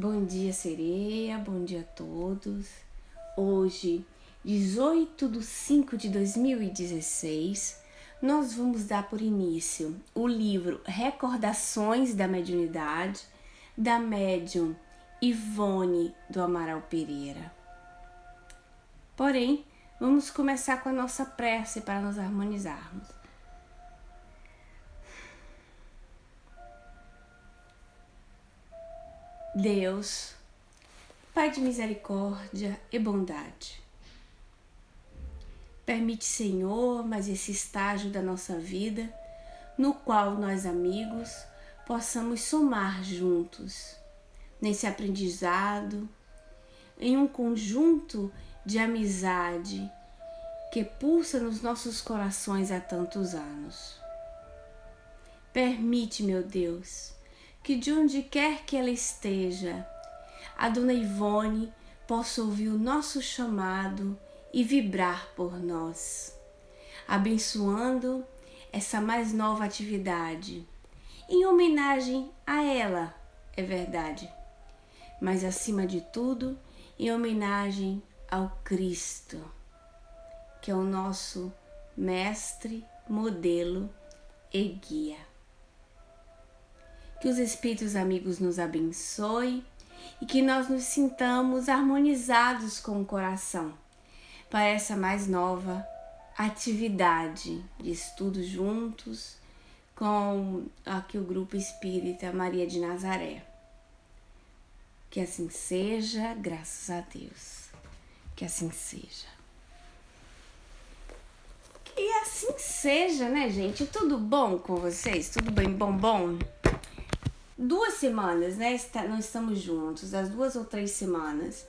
Bom dia, sereia, bom dia a todos. Hoje, 18/5/2016, nós vamos dar por início o livro Recordações da Mediunidade, da médium Ivone do Amaral Pereira. Porém, vamos começar com a nossa prece para nos harmonizarmos. Deus, Pai de misericórdia e bondade, permite, Senhor, mais esse estágio da nossa vida, no qual nós, amigos, possamos somar juntos, nesse aprendizado, em um conjunto de amizade que pulsa nos nossos corações há tantos anos. Permite, meu Deus, que de onde quer que ela esteja, a Dona Ivone possa ouvir o nosso chamado e vibrar por nós, abençoando essa mais nova atividade, em homenagem a ela, é verdade, mas acima de tudo, em homenagem ao Cristo, que é o nosso mestre, modelo e guia. Que os Espíritos amigos nos abençoem e que nós nos sintamos harmonizados com o coração para essa mais nova atividade de estudo juntos com aqui o Grupo Espírita Maria de Nazaré. Que assim seja, graças a Deus. Que assim seja. Que assim seja, né, gente? Tudo bom com vocês? Tudo bem, bom? 2 semanas, né? Nós estamos juntos, as 2 ou 3 semanas.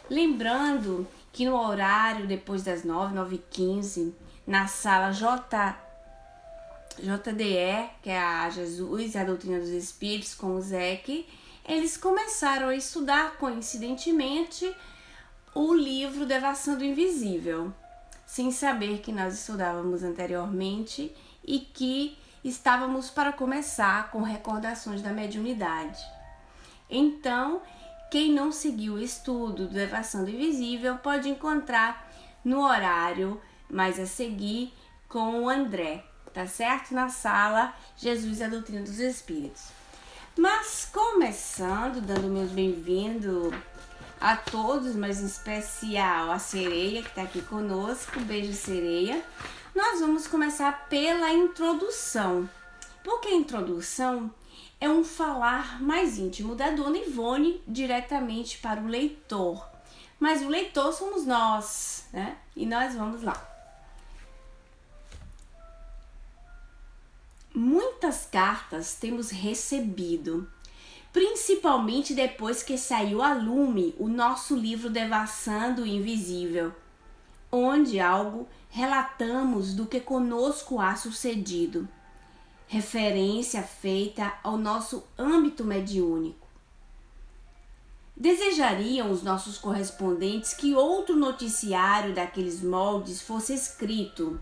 Lembrando que no horário depois das 9h15, na sala JDE, que é a Jesus e a Doutrina dos Espíritos, com o Zeke, eles começaram a estudar, coincidentemente, o livro Devassando do Invisível, sem saber que nós estudávamos anteriormente e que estávamos para começar com recordações da mediunidade. Então, quem não seguiu o estudo do Devassando Invisível pode encontrar no horário mais a seguir com o André, tá certo? Na sala Jesus e a Doutrina dos Espíritos. Mas começando, dando meus bem-vindos a todos, mas em especial a Sereia que está aqui conosco, beijo Sereia. Nós vamos começar pela introdução, porque a introdução é um falar mais íntimo da Dona Ivone diretamente para o leitor, mas o leitor somos nós, né? E nós vamos lá. Muitas cartas temos recebido, principalmente depois que saiu a lume o nosso livro Devassando o Invisível, onde algo relatamos do que conosco há sucedido, referência feita ao nosso âmbito mediúnico. Desejariam os nossos correspondentes que outro noticiário daqueles moldes fosse escrito,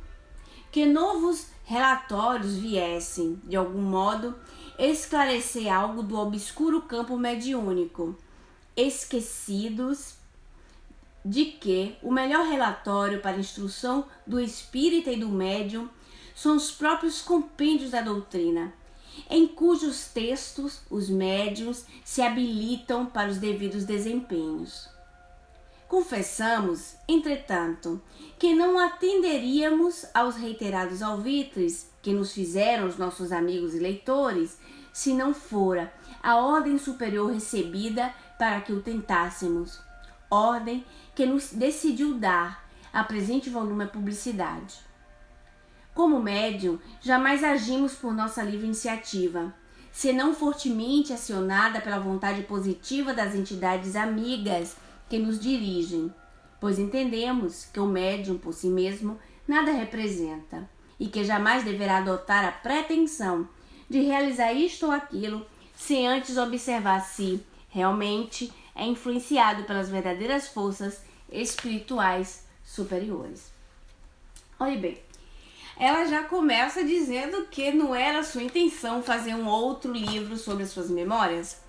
que novos relatórios viessem, de algum modo, esclarecer algo do obscuro campo mediúnico, esquecidos de que o melhor relatório para a instrução do espírita e do médium são os próprios compêndios da doutrina, em cujos textos os médiuns se habilitam para os devidos desempenhos. Confessamos, entretanto, que não atenderíamos aos reiterados alvitres que nos fizeram os nossos amigos e leitores, se não fora a ordem superior recebida para que o tentássemos, ordem que nos decidiu dar a presente volume a publicidade. Como médium, jamais agimos por nossa livre iniciativa, senão fortemente acionada pela vontade positiva das entidades amigas que nos dirigem, pois entendemos que o médium por si mesmo nada representa e que jamais deverá adotar a pretensão de realizar isto ou aquilo sem antes observar se realmente é influenciado pelas verdadeiras forças espirituais superiores. Olha bem, ela já começa dizendo que não era sua intenção fazer um outro livro sobre as suas memórias,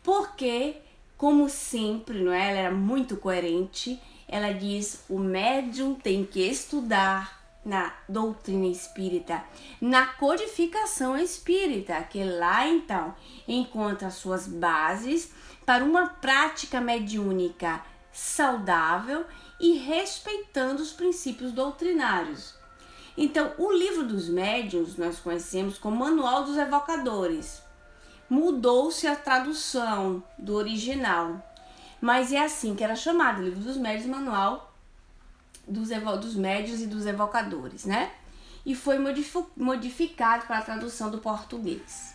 porque Como sempre, não é? Ela era muito coerente. Ela diz: o médium tem que estudar na doutrina espírita, na codificação espírita, que lá então encontra suas bases para uma prática mediúnica saudável e respeitando os princípios doutrinários. Então, o livro dos médiuns nós conhecemos como Manual dos Evocadores. Mudou-se a tradução do original, mas é assim que era chamado, Livro dos Médiuns, Manual dos Médiuns e dos Evocadores, né? E foi modificado para a tradução do português.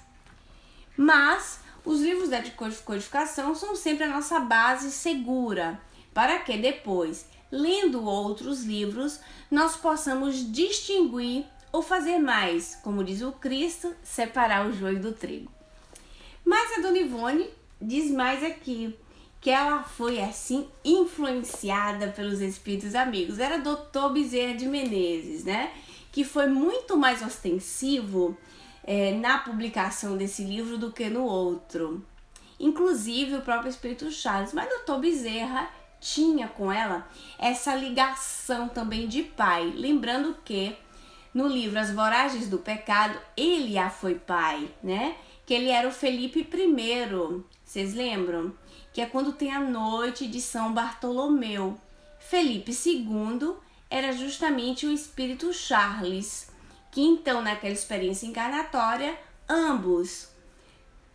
Mas os livros de codificação são sempre a nossa base segura, para que depois, lendo outros livros, nós possamos distinguir ou fazer mais, como diz o Cristo, separar o joio do trigo. Mas a Dona Ivone diz mais aqui, que ela foi assim influenciada pelos espíritos amigos. Era Dr. Bezerra de Menezes, né? Que foi muito mais ostensivo na publicação desse livro do que no outro. Inclusive o próprio Espírito Charles. Mas Dr. Bezerra tinha com ela essa ligação também de pai. Lembrando que no livro As Voragens do Pecado, ele já foi pai, né? Que ele era o Felipe I, vocês lembram? Que é quando tem a noite de São Bartolomeu. Felipe II era justamente o Espírito Charles, que então naquela experiência encarnatória, ambos,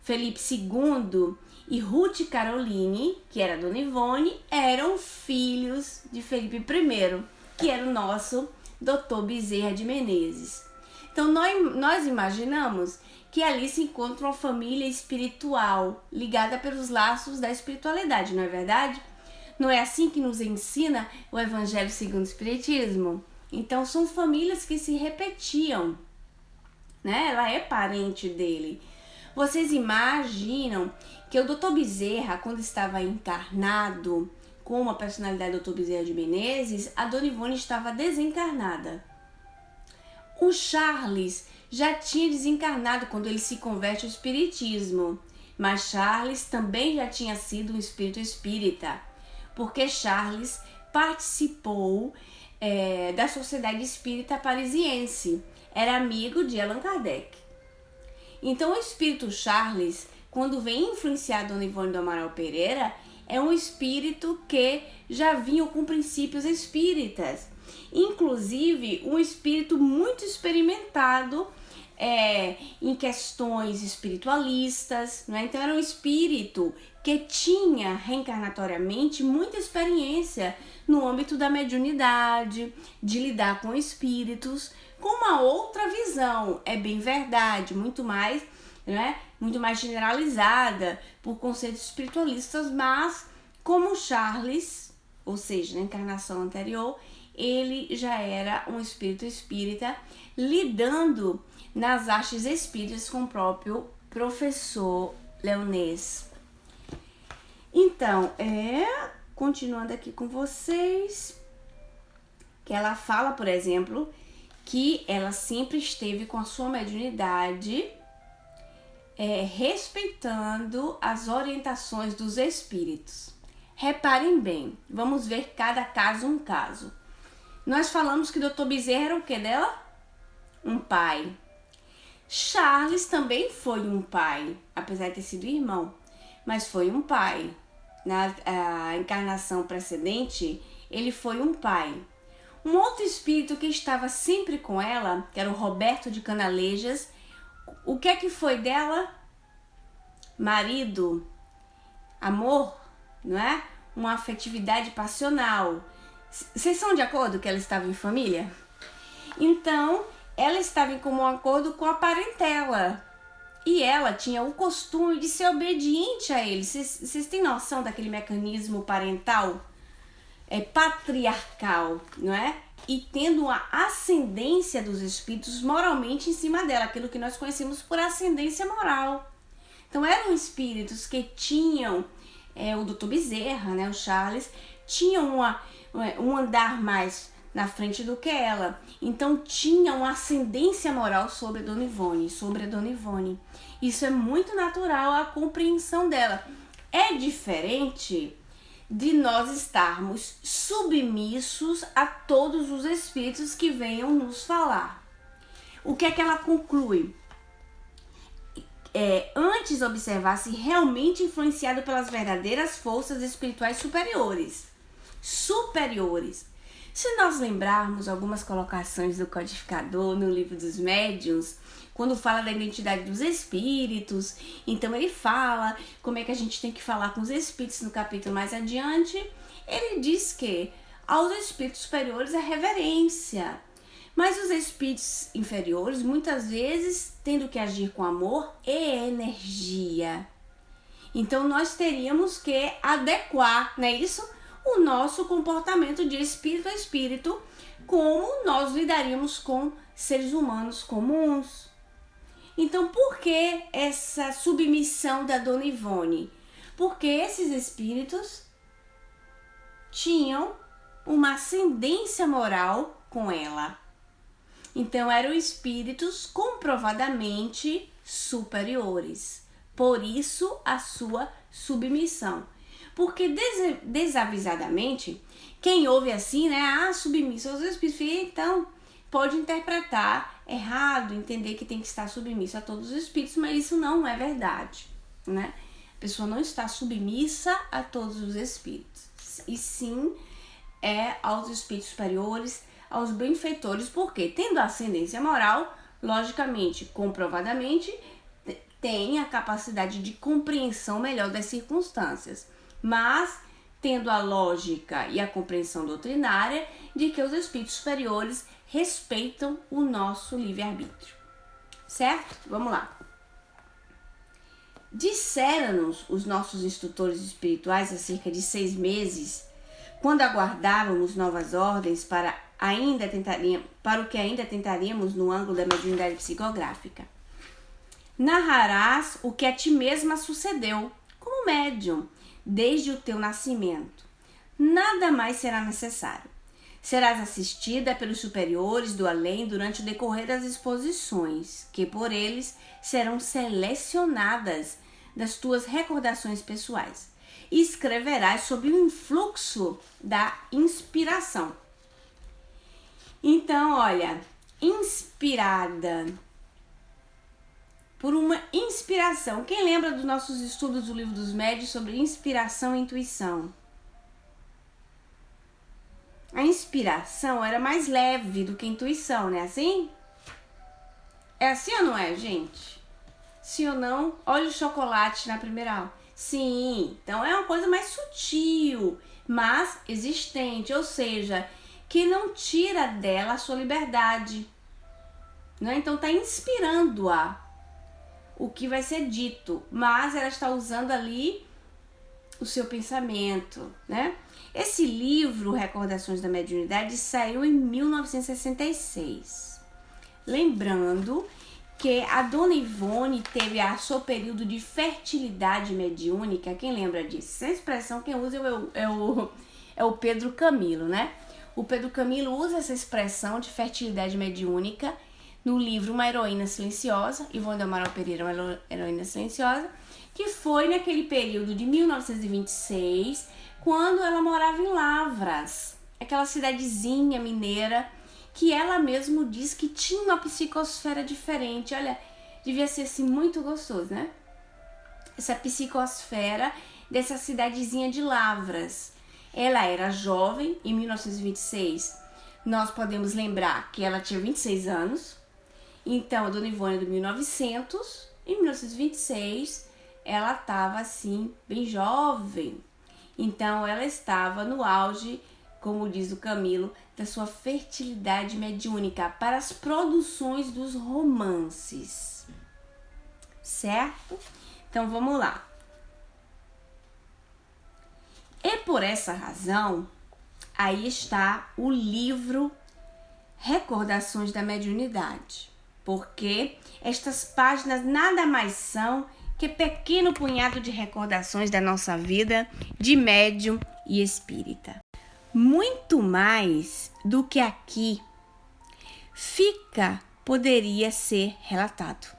Felipe II e Ruth Caroline, que era Dona Ivone, eram filhos de Felipe I, que era o nosso Dr. Bezerra de Menezes. Então nós imaginamos que ali se encontra uma família espiritual, ligada pelos laços da espiritualidade, não é verdade? Não é assim que nos ensina o Evangelho segundo o Espiritismo? Então são famílias que se repetiam, né? Ela é parente dele. Vocês imaginam que o Dr. Bezerra, quando estava encarnado, com a personalidade do Dr. Bezerra de Menezes, a Dona Ivone estava desencarnada. O Charles já tinha desencarnado quando ele se converte ao espiritismo, mas Charles também já tinha sido um espírito espírita, porque Charles participou da Sociedade Espírita Parisiense, era amigo de Allan Kardec. Então o espírito Charles, quando vem influenciar Dona Ivone do Amaral Pereira, é um espírito que já vinha com princípios espíritas, inclusive um espírito muito experimentado em questões espiritualistas, né? Então era um espírito que tinha reencarnatoriamente muita experiência no âmbito da mediunidade, de lidar com espíritos, com uma outra visão, é bem verdade, muito mais, né? Muito mais generalizada por conceitos espiritualistas, mas como Charles, ou seja, na encarnação anterior, ele já era um espírito espírita lidando nas artes espíritas com o próprio professor Leonês. Então, continuando aqui com vocês, que ela fala, por exemplo, que ela sempre esteve com a sua mediunidade respeitando as orientações dos espíritos. Reparem bem, vamos ver cada caso um caso. Nós falamos que o Dr. Bezerra era o que dela? Um pai. Charles também foi um pai, apesar de ter sido irmão, mas foi um pai. Na encarnação precedente, ele foi um pai. Um outro espírito que estava sempre com ela, que era o Roberto de Canalejas, o que é que foi dela? Marido, amor, não é? Uma afetividade passional. Vocês são de acordo que ela estava em família? Então, ela estava em comum acordo com a parentela. E ela tinha o costume de ser obediente a ele. Vocês têm noção daquele mecanismo parental? Patriarcal, não é? E tendo uma ascendência dos espíritos moralmente em cima dela, aquilo que nós conhecemos por ascendência moral. Então eram espíritos que tinham, o Dr. Bezerra, né, o Charles, tinham um andar mais na frente do que ela. Então tinha uma ascendência moral sobre a Dona Ivone, Isso é muito natural, a compreensão dela. é diferente de nós estarmos submissos a todos os espíritos que venham nos falar. O que é que ela conclui? Antes observar se realmente influenciado pelas verdadeiras forças espirituais superiores. Se nós lembrarmos algumas colocações do codificador no livro dos médiuns, quando fala da identidade dos espíritos, então ele fala como é que a gente tem que falar com os espíritos no capítulo mais adiante. Ele diz que aos espíritos superiores é reverência, mas os espíritos inferiores, muitas vezes, tendo que agir com amor e energia. Então, nós teríamos que adequar, não é isso? O nosso comportamento de espírito a espírito, como nós lidaríamos com seres humanos comuns. Então, por que essa submissão da Dona Ivone? Porque esses espíritos tinham uma ascendência moral com ela. Então, eram espíritos comprovadamente superiores. Por isso, a sua submissão. Porque desavisadamente, quem ouve assim, né? Submisso aos espíritos, então pode interpretar errado, entender que tem que estar submisso a todos os espíritos, mas isso não é verdade, né? A pessoa não está submissa a todos os espíritos, e sim aos espíritos superiores, aos benfeitores, porque tendo ascendência moral, logicamente, comprovadamente, tem a capacidade de compreensão melhor das circunstâncias, mas tendo a lógica e a compreensão doutrinária de que os espíritos superiores respeitam o nosso livre-arbítrio. Certo? Vamos lá. Disseram-nos os nossos instrutores espirituais há cerca de 6 meses, quando aguardávamos novas ordens para o que ainda tentaríamos no ângulo da mediunidade psicográfica. Narrarás o que a ti mesma sucedeu, como médium, desde o teu nascimento. Nada mais será necessário. Serás assistida pelos superiores do além durante o decorrer das exposições, que por eles serão selecionadas das tuas recordações pessoais. E escreverás sob o influxo da inspiração. Então, olha, inspirada por uma inspiração. Quem lembra dos nossos estudos do Livro dos Médiuns sobre inspiração e intuição? A inspiração era mais leve do que a intuição, né? Assim? É assim ou não é, gente? Sim ou não? Olha o chocolate na primeira aula. Sim, então é uma coisa mais sutil, mas existente, ou seja, que não tira dela a sua liberdade, né? Então tá inspirando-a o que vai ser dito, mas ela está usando ali o seu pensamento, né? Esse livro, Recordações da Mediunidade, saiu em 1966. Lembrando que a Dona Ivone teve o seu período de fertilidade mediúnica. Quem lembra disso? Essa expressão quem usa é o Pedro Camilo, né? O Pedro Camilo usa essa expressão de fertilidade mediúnica no livro Uma Heroína Silenciosa, Ivone do Amaral Pereira, Uma Heroína Silenciosa, que foi naquele período de 1926, quando ela morava em Lavras, aquela cidadezinha mineira, que ela mesma diz que tinha uma psicosfera diferente. Olha, devia ser assim muito gostoso, né? Essa psicosfera dessa cidadezinha de Lavras. Ela era jovem, em 1926, nós podemos lembrar que ela tinha 26 anos, então a Dona Ivone é de 1900, em 1926 ela estava assim, bem jovem, então ela estava no auge, como diz o Camilo, da sua fertilidade mediúnica para as produções dos romances, certo? Então vamos lá. E por essa razão, aí está o livro Recordações da Mediunidade, porque estas páginas nada mais são que pequeno punhado de recordações da nossa vida de médium e espírita. Muito mais do que aqui poderia ser relatado.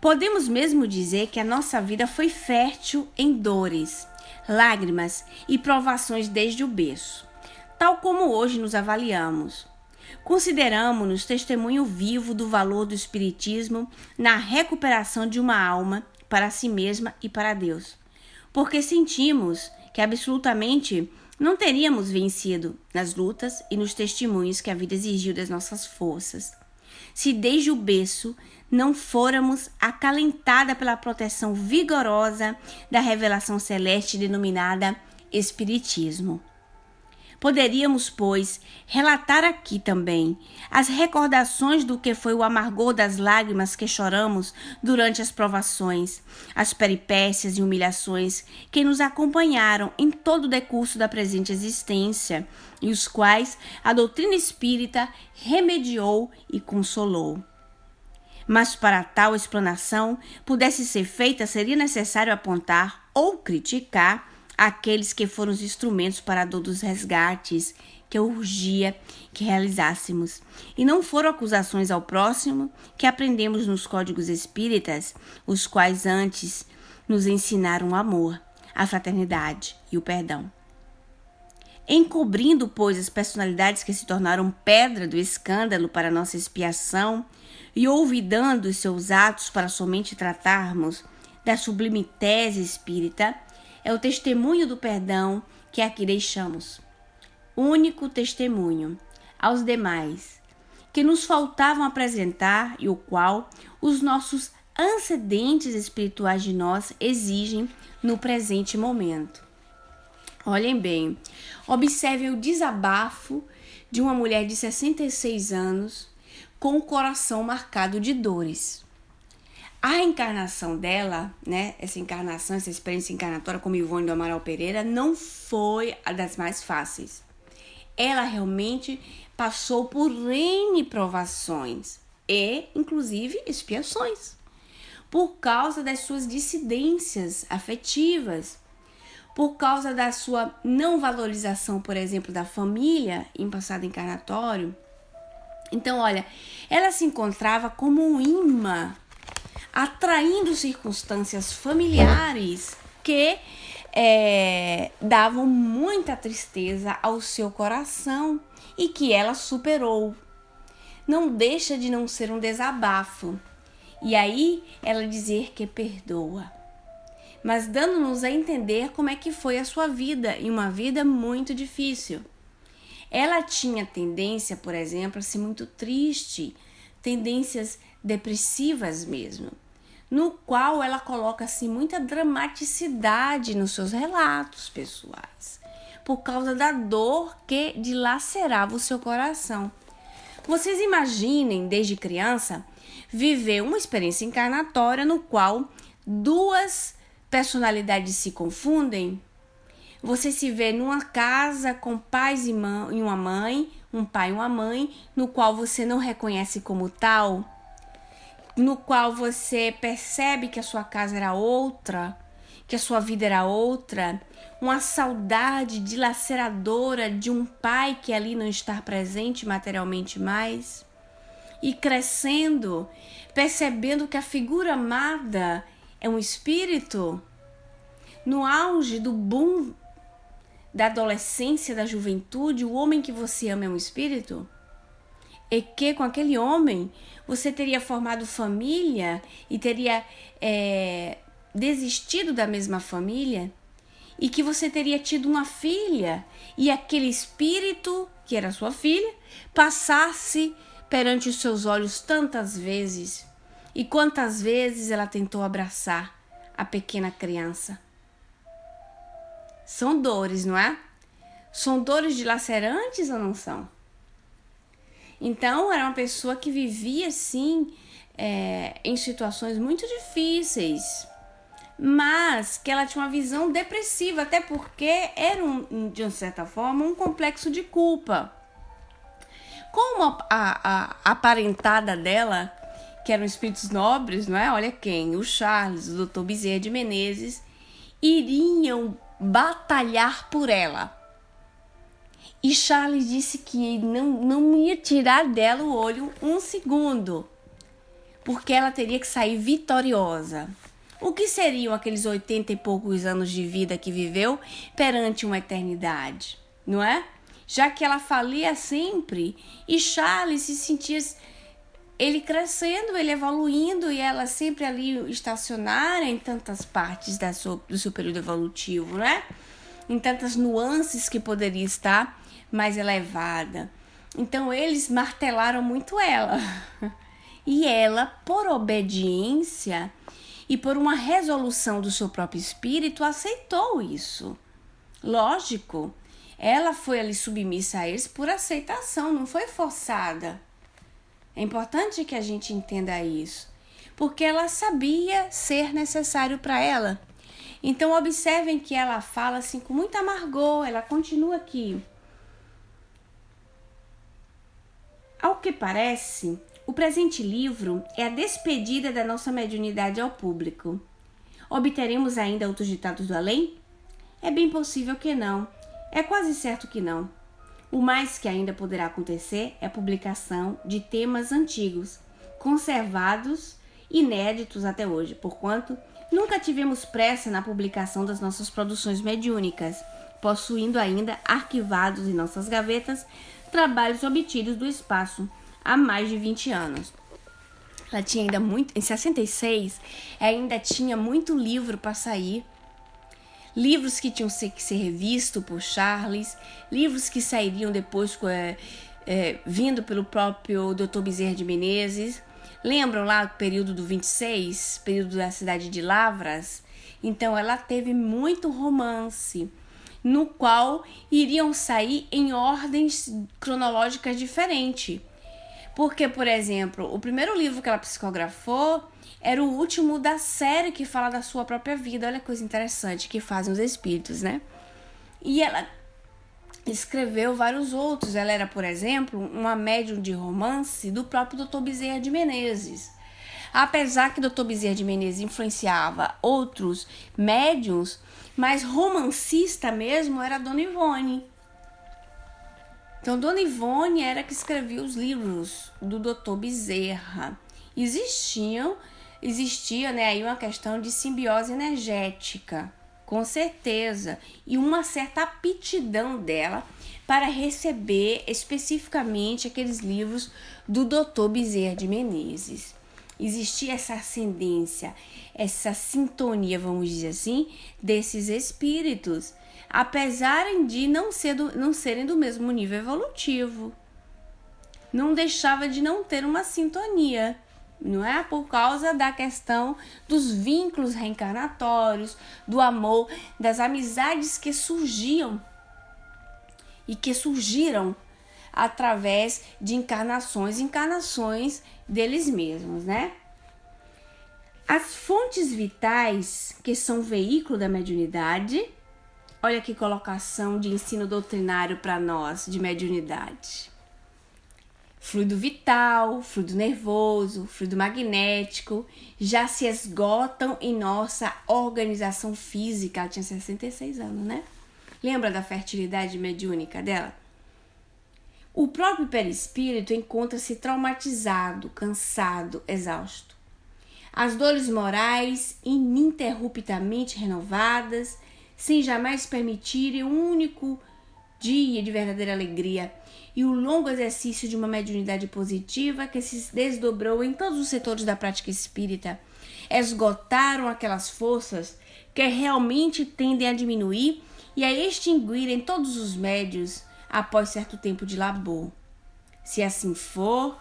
Podemos mesmo dizer que a nossa vida foi fértil em dores, lágrimas e provações desde o berço, tal como hoje nos avaliamos. Consideramos-nos testemunho vivo do valor do Espiritismo na recuperação de uma alma para si mesma e para Deus, porque sentimos que absolutamente não teríamos vencido nas lutas e nos testemunhos que a vida exigiu das nossas forças, se desde o berço não fôramos acalentada pela proteção vigorosa da revelação celeste denominada Espiritismo. Poderíamos, pois, relatar aqui também as recordações do que foi o amargor das lágrimas que choramos durante as provações, as peripécias e humilhações que nos acompanharam em todo o decurso da presente existência e os quais a doutrina espírita remediou e consolou. Mas para tal explanação pudesse ser feita, seria necessário apontar ou criticar aqueles que foram os instrumentos para a dor dos resgates que urgia que realizássemos. E não foram acusações ao próximo que aprendemos nos códigos espíritas, os quais antes nos ensinaram o amor, a fraternidade e o perdão. Encobrindo, pois, as personalidades que se tornaram pedra do escândalo para nossa expiação e olvidando os seus atos para somente tratarmos da sublime tese espírita, é o testemunho do perdão que aqui deixamos. Único testemunho aos demais que nos faltavam apresentar e o qual os nossos antecedentes espirituais de nós exigem no presente momento. Olhem bem, observem o desabafo de uma mulher de 66 anos com o coração marcado de dores. A encarnação dela, né, essa experiência encarnatória como Ivone do Amaral Pereira, não foi a das mais fáceis. Ela realmente passou por N provações e, inclusive, expiações, por causa das suas dissidências afetivas, por causa da sua não valorização, por exemplo, da família em passado encarnatório. Então, olha, ela se encontrava como um imã, atraindo circunstâncias familiares que davam muita tristeza ao seu coração e que ela superou. Não deixa de não ser um desabafo. E aí ela dizer que perdoa, mas dando-nos a entender como é que foi a sua vida, e uma vida muito difícil. Ela tinha tendência, por exemplo, a ser muito triste, tendências depressivas mesmo, no qual ela coloca assim muita dramaticidade nos seus relatos pessoais, por causa da dor que dilacerava o seu coração. Vocês imaginem, desde criança, viver uma experiência encarnatória no qual duas personalidades se confundem. Você se vê numa casa com pais e uma mãe, um pai e uma mãe, no qual você não reconhece como tal, no qual você percebe que a sua casa era outra, que a sua vida era outra, uma saudade dilaceradora de um pai que ali não está presente materialmente mais, e crescendo, percebendo que a figura amada é um espírito, no auge do boom da adolescência, da juventude, o homem que você ama é um espírito, e que com aquele homem você teria formado família e teria desistido da mesma família, e que você teria tido uma filha, e aquele espírito, que era sua filha, passasse perante os seus olhos tantas vezes, e quantas vezes ela tentou abraçar a pequena criança. São dores, não é? São dores dilacerantes ou não são? Então, era uma pessoa que vivia, sim, em situações muito difíceis, mas que ela tinha uma visão depressiva, até porque era, de uma certa forma, um complexo de culpa. Como a parentada dela, que eram espíritos nobres, não é? Olha quem? O Charles, o Dr. Bezerra de Menezes, iriam batalhar por ela. E Charles disse que não ia tirar dela o olho um segundo, porque ela teria que sair vitoriosa. O que seriam aqueles 80 e poucos anos de vida que viveu perante uma eternidade, não é? Já que ela falia sempre e Charles se sentia ele crescendo, ele evoluindo e ela sempre ali estacionária em tantas partes do seu período evolutivo, né? Em tantas nuances que poderia estar mais elevada. Então eles martelaram muito ela. E ela, por obediência e por uma resolução do seu próprio espírito, aceitou isso. Lógico, ela foi ali submissa a eles por aceitação, não foi forçada. É importante que a gente entenda isso, porque ela sabia ser necessário para ela. Então observem que ela fala assim com muito amargor, ela continua aqui. Ao que parece, o presente livro é a despedida da nossa mediunidade ao público. Obteremos ainda outros ditados do além? É bem possível que não. É quase certo que não. O mais que ainda poderá acontecer é a publicação de temas antigos, conservados, inéditos até hoje, porquanto nunca tivemos pressa na publicação das nossas produções mediúnicas, possuindo ainda arquivados em nossas gavetas trabalhos obtidos do espaço há mais de 20 anos. Ela tinha ainda muito, em 66, ainda tinha muito livro para sair. Livros que tinham que ser revistos por Charles, livros que sairiam depois vindo pelo próprio Dr. Bezerra de Menezes. Lembram lá o período do 26, período da cidade de Lavras? Então ela teve muito romance, no qual iriam sair em ordens cronológicas diferentes. Porque, por exemplo, o primeiro livro que ela psicografou era o último da série que fala da sua própria vida. Olha que coisa interessante que fazem os espíritos, né? E ela escreveu vários outros. Ela era, por exemplo, uma médium de romance do próprio Dr. Bezerra de Menezes. Apesar que Dr. Bezerra de Menezes influenciava outros médiums, mas romancista mesmo era Dona Ivone. Então, Dona Ivone era que escrevia os livros do Dr. Bezerra. Existia, né, aí uma questão de simbiose energética, com certeza, e uma certa aptidão dela para receber especificamente aqueles livros do Dr. Bezerra de Menezes. Existia essa ascendência, essa sintonia, vamos dizer assim, desses espíritos, apesar de não serem do mesmo nível evolutivo. Não deixava de não ter uma sintonia, não é? Por causa da questão dos vínculos reencarnatórios, do amor, das amizades que surgiam e que surgiram através de encarnações deles mesmos, né? As fontes vitais, que são o veículo da mediunidade, olha que colocação de ensino doutrinário para nós de mediunidade. Fluido vital, fluido nervoso, fluido magnético, já se esgotam em nossa organização física. Ela tinha 66 anos, né? Lembra da fertilidade mediúnica dela? O próprio perispírito encontra-se traumatizado, cansado, exausto. As dores morais ininterruptamente renovadas, sem jamais permitirem um único dia de verdadeira alegria, e o longo exercício de uma mediunidade positiva que se desdobrou em todos os setores da prática espírita, esgotaram aquelas forças que realmente tendem a diminuir e a extinguir em todos os médios após certo tempo de labor. Se assim for,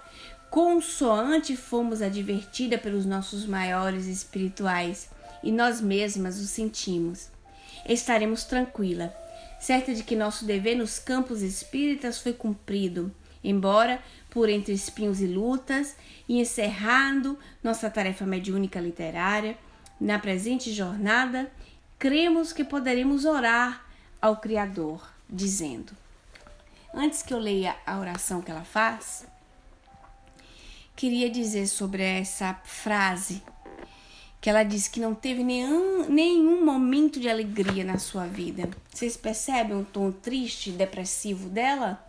consoante fomos advertida pelos nossos maiores espirituais e nós mesmas o sentimos, estaremos tranquila, certa de que nosso dever nos campos espíritas foi cumprido, embora por entre espinhos e lutas, e encerrando nossa tarefa mediúnica literária, na presente jornada, cremos que poderemos orar ao Criador, dizendo... Antes que eu leia a oração que ela faz, queria dizer sobre essa frase que ela diz que não teve nenhum momento de alegria na sua vida. Vocês percebem o tom triste, depressivo dela?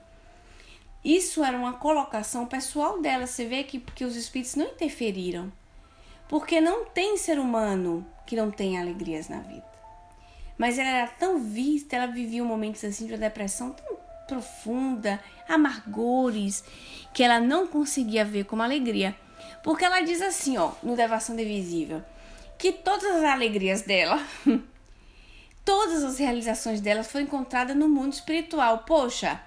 Isso era uma colocação pessoal dela. Você vê que os espíritos não interferiram. Porque não tem ser humano que não tenha alegrias na vida. Mas ela era tão vista, ela vivia momentos assim de uma depressão tão profunda, amargores, que ela não conseguia ver como alegria. Porque ela diz assim, ó, no Devação Invisível, que todas as alegrias dela, todas as realizações dela foram encontradas no mundo espiritual. Poxa,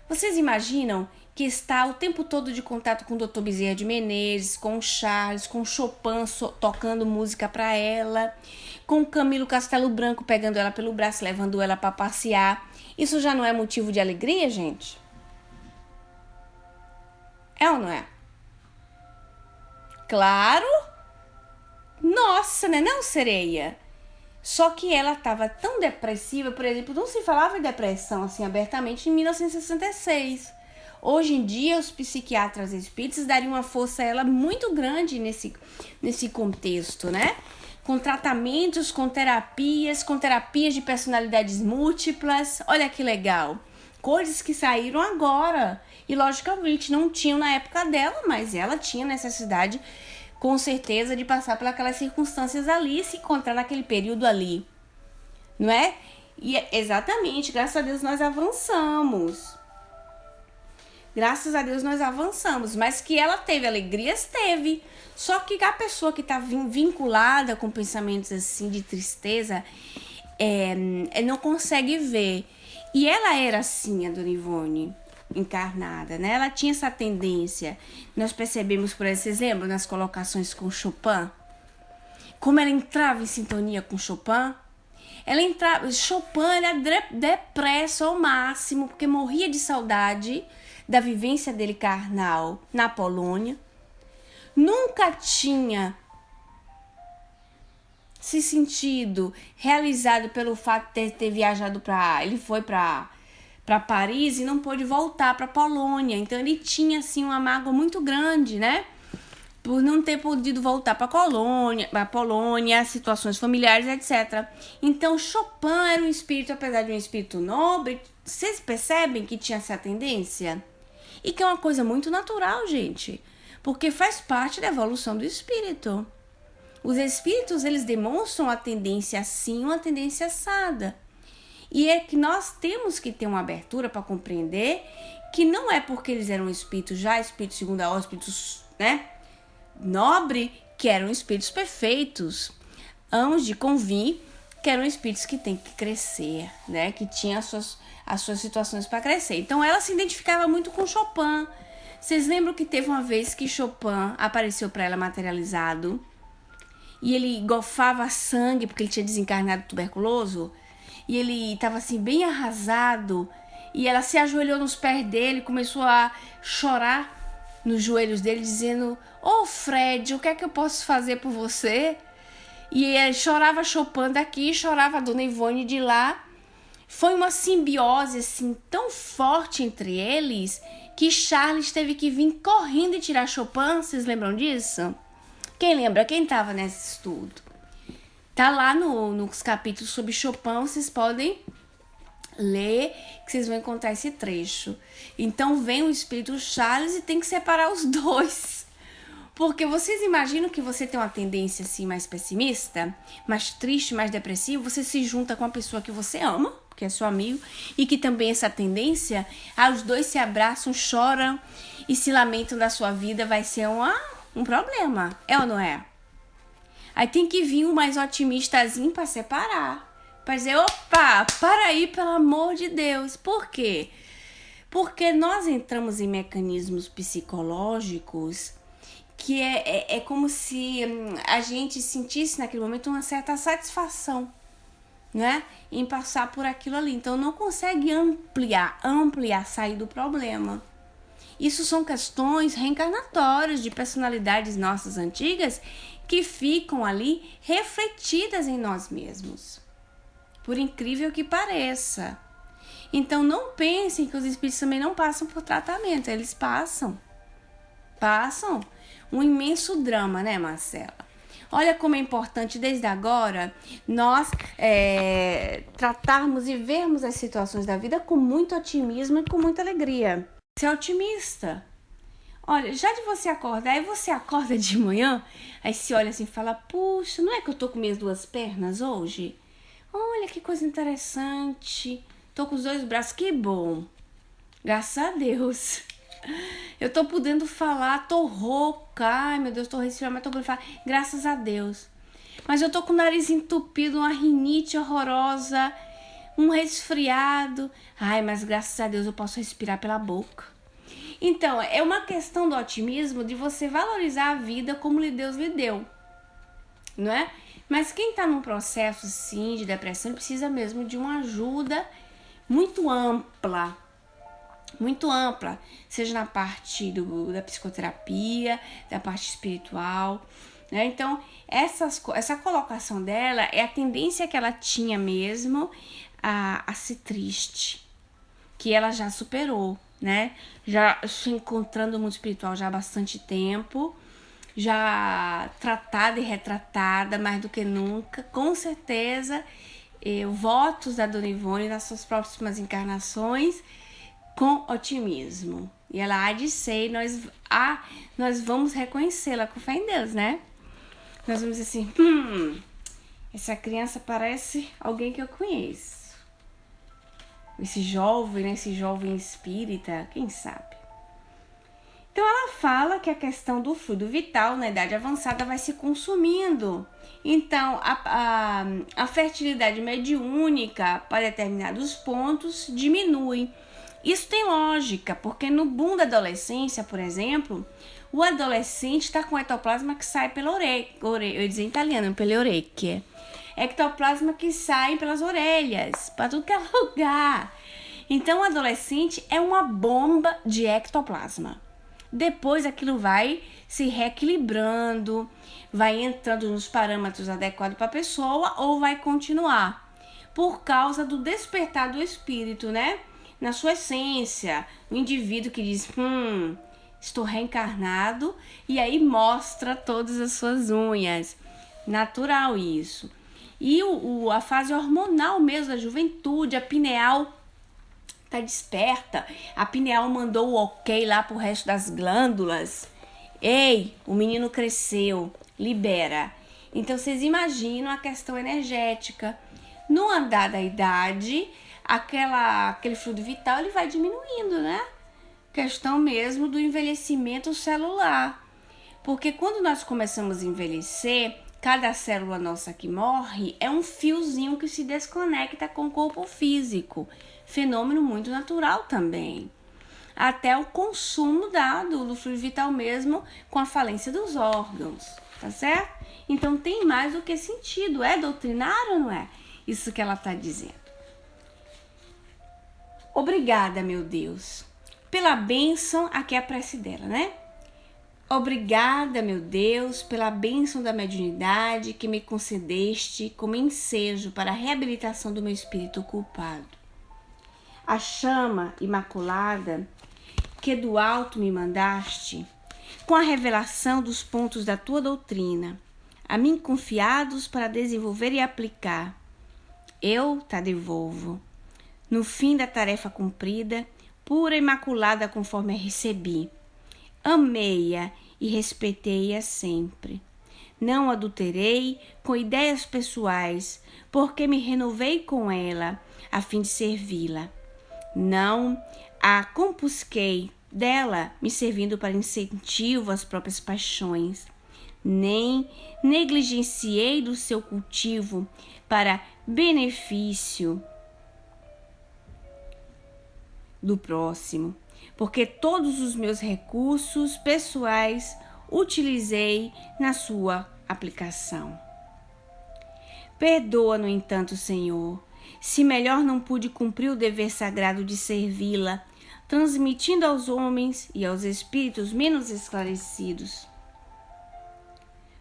vocês imaginam que está o tempo todo de contato com o Dr. Bezerra de Menezes, com o Charles, com o Chopin tocando música para ela, com o Camilo Castelo Branco pegando ela pelo braço, levando ela para passear. Isso já não é motivo de alegria, gente? É ou não é? Claro! Nossa, né? Não, sereia? Só que ela estava tão depressiva, por exemplo, não se falava em depressão assim abertamente em 1966. Hoje em dia, os psiquiatras espíritas dariam uma força a ela muito grande nesse contexto, né? Com tratamentos, com terapias de personalidades múltiplas. Olha que legal. Coisas que saíram agora. E, logicamente, não tinham na época dela, mas ela tinha necessidade, com certeza, de passar por aquelas circunstâncias ali e se encontrar naquele período ali. Não é? E, exatamente, graças a Deus nós avançamos. Graças a Deus nós avançamos. Mas que ela teve alegrias, teve. Só que a pessoa que está vinculada com pensamentos assim de tristeza não consegue ver. E ela era assim, a Dona Ivone, encarnada, né? Ela tinha essa tendência. Nós percebemos, por exemplo, vocês lembram nas colocações com Chopin? Como ela entrava em sintonia com Chopin? Ela entrava... Chopin era depresso ao máximo, porque morria de saudade da vivência dele carnal na Polônia. Nunca tinha se sentido realizado pelo fato de ter viajado ele foi para Paris e não pôde voltar para Polônia. Então ele tinha assim uma mágoa muito grande, né? Por não ter podido voltar para Polônia, situações familiares, etc. Então Chopin era um espírito, apesar de um espírito nobre, vocês percebem que tinha essa tendência? E que é uma coisa muito natural, gente. Porque faz parte da evolução do espírito. Os espíritos, eles demonstram a tendência assim, uma tendência assada. E é que nós temos que ter uma abertura para compreender que não é porque eles eram espíritos espíritos segunda ordem, espíritos, né, nobre, que eram espíritos perfeitos. Hamos de convir que eram espíritos que têm que crescer, né, que tinham as suas situações para crescer. Então ela se identificava muito com Chopin. Vocês lembram que teve uma vez que Chopin apareceu para ela materializado e ele gofava sangue porque ele tinha desencarnado tuberculoso e ele estava assim bem arrasado e ela se ajoelhou nos pés dele, começou a chorar nos joelhos dele dizendo: "Ô Fred, o que é que eu posso fazer por você?" E ele chorava Chopin daqui, chorava a Dona Ivone de lá. Foi uma simbiose assim tão forte entre eles que Charles teve que vir correndo e tirar Chopin. Vocês lembram disso? Quem lembra? Quem estava nesse estudo? Tá lá nos capítulos sobre Chopin, vocês podem ler, que vocês vão encontrar esse trecho. Então vem o espírito Charles e tem que separar os dois. Porque vocês imaginam que você tem uma tendência assim mais pessimista, mais triste, mais depressiva, você se junta com a pessoa que você ama, que é seu amigo, e que também essa tendência, os dois se abraçam, choram e se lamentam da sua vida, vai ser um problema, é ou não é? Aí tem que vir um mais otimistazinho para separar, para dizer: opa, para aí, pelo amor de Deus. Por quê? Porque nós entramos em mecanismos psicológicos que é como se a gente sentisse naquele momento uma certa satisfação, né, em passar por aquilo ali. Então não consegue ampliar, sair do problema. Isso são questões reencarnatórias de personalidades nossas antigas que ficam ali refletidas em nós mesmos, por incrível que pareça. Então não pensem que os espíritos também não passam por tratamento, eles passam um imenso drama, né, Marcela? Olha como é importante desde agora nós tratarmos e vermos as situações da vida com muito otimismo e com muita alegria. Ser otimista. Olha, já de você acordar, aí você acorda de manhã, aí se olha assim e fala, puxa, não é que eu tô com minhas 2 pernas hoje? Olha que coisa interessante. Tô com os 2 braços, que bom. Graças a Deus. Eu tô podendo falar, tô rouca. Ai, meu Deus, tô resfriada, mas tô podendo falar. Graças a Deus. Mas eu tô com o nariz entupido, uma rinite horrorosa, um resfriado. Ai, mas graças a Deus eu posso respirar pela boca. Então, é uma questão do otimismo de você valorizar a vida como Deus lhe deu, não é? Mas quem tá num processo, sim, de depressão, precisa mesmo de uma ajuda muito ampla, seja na parte da psicoterapia, da parte espiritual, né? Então, essa colocação dela é a tendência que ela tinha mesmo a ser triste, que ela já superou, né? Já se encontrando no mundo espiritual já há bastante tempo, já tratada e retratada mais do que nunca, com certeza, votos da Dona Ivone nas suas próximas encarnações com otimismo. E ela há de ser, nós vamos reconhecê-la com fé em Deus, né? Nós vamos dizer assim, essa criança parece alguém que eu conheço. Esse jovem espírita, quem sabe? Então ela fala que a questão do fluido vital na idade avançada vai se consumindo. Então a fertilidade mediúnica para determinados pontos diminui. Isso tem lógica, porque no boom da adolescência, por exemplo, o adolescente está com ectoplasma que sai pela orelha. Eu ia dizer em italiano, pela orecchie. Ectoplasma que sai pelas orelhas, para tudo que é lugar. Então, o adolescente é uma bomba de ectoplasma. Depois, aquilo vai se reequilibrando, vai entrando nos parâmetros adequados para a pessoa ou vai continuar. Por causa do despertar do espírito, né? Na sua essência, o indivíduo que diz, estou reencarnado, e aí mostra todas as suas unhas. Natural isso. E a fase hormonal mesmo da juventude, a pineal tá desperta. A pineal mandou o ok lá pro resto das glândulas. Ei, o menino cresceu, libera. Então vocês imaginam a questão energética. No andar da idade, aquele fluido vital ele vai diminuindo, né? Questão mesmo do envelhecimento celular. Porque quando nós começamos a envelhecer, cada célula nossa que morre é um fiozinho que se desconecta com o corpo físico. Fenômeno muito natural também. Até o consumo do fluido vital mesmo com a falência dos órgãos, tá certo? Então tem mais do que sentido. É doutrinário ou não é? Isso que ela está dizendo. Obrigada, meu Deus, pela bênção, aqui é a prece dela, né? Obrigada, meu Deus, pela bênção da mediunidade que me concedeste como ensejo para a reabilitação do meu espírito culpado. A chama imaculada que do alto me mandaste, com a revelação dos pontos da tua doutrina, a mim confiados para desenvolver e aplicar, eu te devolvo. No fim da tarefa cumprida, pura e imaculada conforme a recebi, amei-a e respeitei-a sempre. Não adulterei com ideias pessoais, porque me renovei com ela, a fim de servi-la. Não a compusquei dela, me servindo para incentivo às próprias paixões. Nem negligenciei do seu cultivo para benefício do próximo, porque todos os meus recursos pessoais utilizei na sua aplicação. Perdoa, no entanto, Senhor, se melhor não pude cumprir o dever sagrado de servi-la, transmitindo aos homens e aos espíritos menos esclarecidos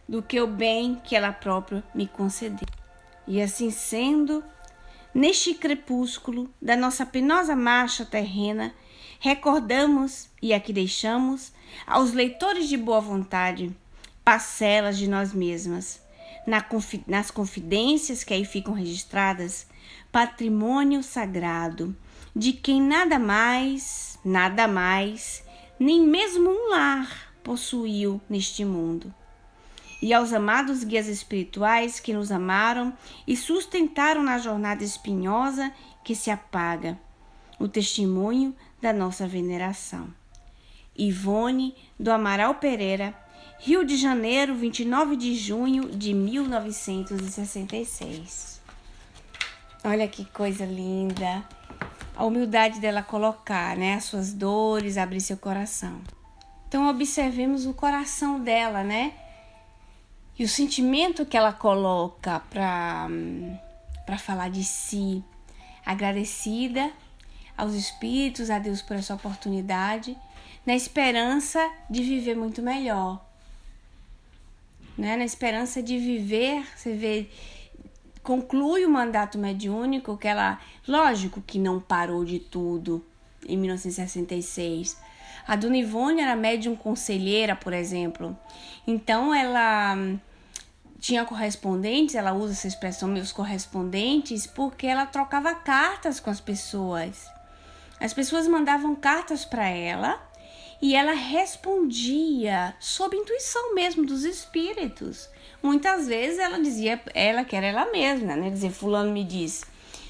do que o bem que ela própria me concedeu. E assim sendo, neste crepúsculo da nossa penosa marcha terrena, recordamos e aqui deixamos aos leitores de boa vontade parcelas de nós mesmas, nas confidências que aí ficam registradas, patrimônio sagrado, de quem nada mais, nem mesmo um lar possuiu neste mundo. E aos amados guias espirituais que nos amaram e sustentaram na jornada espinhosa que se apaga, o testemunho da nossa veneração. Ivone do Amaral Pereira, Rio de Janeiro, 29 de junho de 1966. Olha que coisa linda. A humildade dela colocar, né, as suas dores, abrir seu coração. Então observemos o coração dela, né? E o sentimento que ela coloca para falar de si, agradecida aos espíritos, a Deus por essa oportunidade, na esperança de viver muito melhor, né? Na esperança de viver, você vê, conclui o mandato mediúnico que ela, lógico que não parou de tudo em 1966. A Dona Ivone era médium conselheira, por exemplo. Então, ela tinha correspondentes, ela usa essa expressão, meus correspondentes, porque ela trocava cartas com as pessoas. As pessoas mandavam cartas para ela e ela respondia sob intuição mesmo dos espíritos. Muitas vezes ela dizia, ela que era ela mesma, né? Dizer, fulano me diz.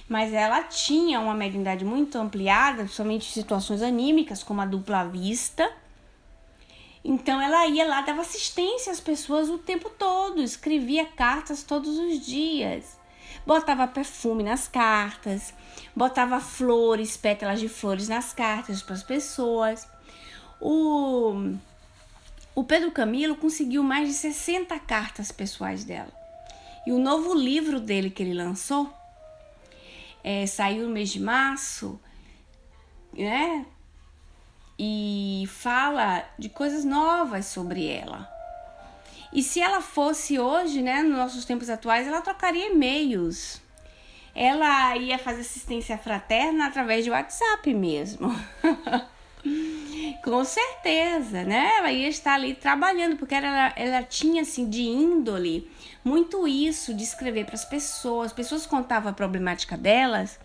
Mas ela tinha uma mediunidade muito ampliada, principalmente em situações anímicas, como a dupla vista. Então ela ia lá, dava assistência às pessoas o tempo todo, escrevia cartas todos os dias. Botava perfume nas cartas, botava flores, pétalas de flores nas cartas para as pessoas. O Pedro Camilo conseguiu mais de 60 cartas pessoais dela. E o novo livro dele que ele lançou, saiu no mês de março, né? E fala de coisas novas sobre ela. E se ela fosse hoje, né, nos nossos tempos atuais, ela trocaria e-mails. Ela ia fazer assistência fraterna através de WhatsApp mesmo. Com certeza, né? Ela ia estar ali trabalhando, porque ela tinha, assim, de índole, muito isso de escrever para as pessoas contavam a problemática delas,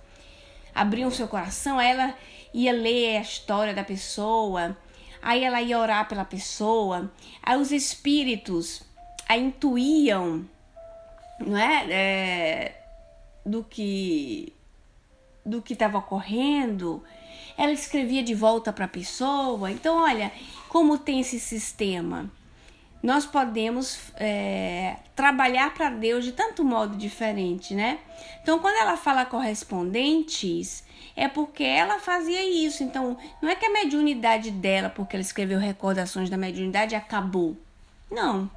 abriam seu coração, aí ela ia ler a história da pessoa, aí ela ia orar pela pessoa, aí os espíritos a intuíam, não é? Do que estava ocorrendo. Ela escrevia de volta para a pessoa. Então, olha, como tem esse sistema. Nós podemos trabalhar para Deus de tanto modo diferente, né? Então, quando ela fala correspondentes, é porque ela fazia isso. Então, não é que a mediunidade dela, porque ela escreveu Recordações da Mediunidade, acabou. Não.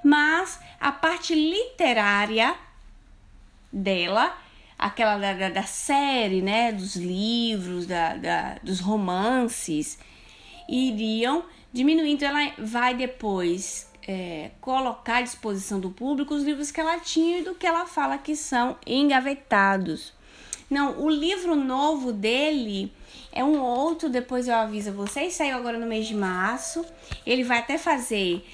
Mas a parte literária dela, aquela da série, né, dos livros, dos romances, iriam diminuindo. Ela vai depois colocar à disposição do público os livros que ela tinha e do que ela fala que são engavetados. Não, o livro novo dele é um outro, depois eu aviso a vocês, saiu agora no mês de março. Ele vai até fazer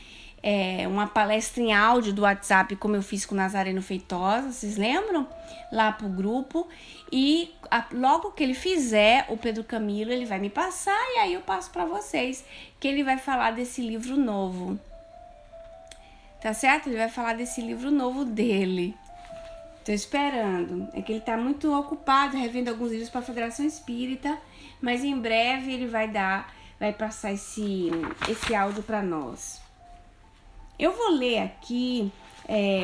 uma palestra em áudio do WhatsApp, como eu fiz com o Nazareno Feitosa, vocês lembram? Lá pro grupo. E logo que ele fizer, o Pedro Camilo, ele vai me passar e aí eu passo para vocês, que ele vai falar desse livro novo. Tá certo? Ele vai falar desse livro novo dele. Tô esperando. É que ele tá muito ocupado revendo alguns livros para a Federação Espírita, mas em breve ele vai passar esse áudio para nós. Eu vou ler aqui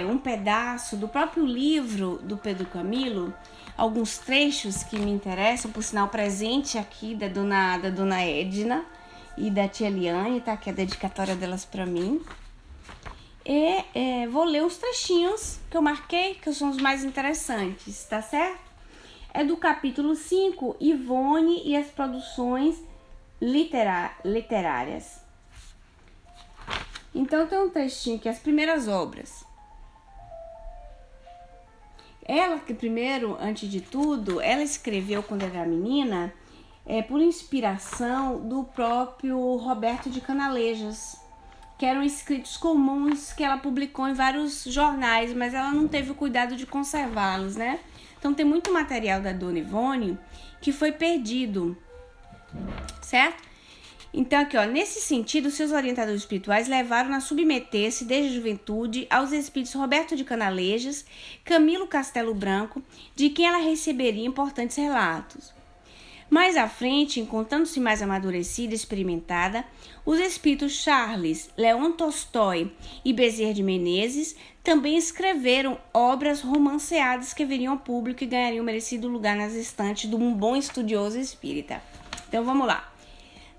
um pedaço do próprio livro do Pedro Camilo, alguns trechos que me interessam, por sinal presente aqui da dona Edna e da tia Eliane, tá? Que é a dedicatória delas para mim. E vou ler os trechinhos que eu marquei, que são os mais interessantes, tá certo? É do capítulo 5, Ivone e as produções literárias. Então tem um trechinho aqui, as primeiras obras. Ela que primeiro, antes de tudo, ela escreveu quando era menina, por inspiração do próprio Roberto de Canalejas, que eram escritos comuns que ela publicou em vários jornais, mas ela não teve o cuidado de conservá-los, né? Então tem muito material da Dona Ivone que foi perdido, certo? Então aqui, ó, nesse sentido, seus orientadores espirituais levaram a submeter-se desde a juventude aos espíritos Roberto de Canalejas, Camilo Castelo Branco, de quem ela receberia importantes relatos. Mais à frente, encontrando-se mais amadurecida e experimentada, os espíritos Charles, Leon Tolstói e Bezerra de Menezes também escreveram obras romanceadas que viriam ao público e ganhariam merecido lugar nas estantes de um bom estudioso espírita. Então vamos lá.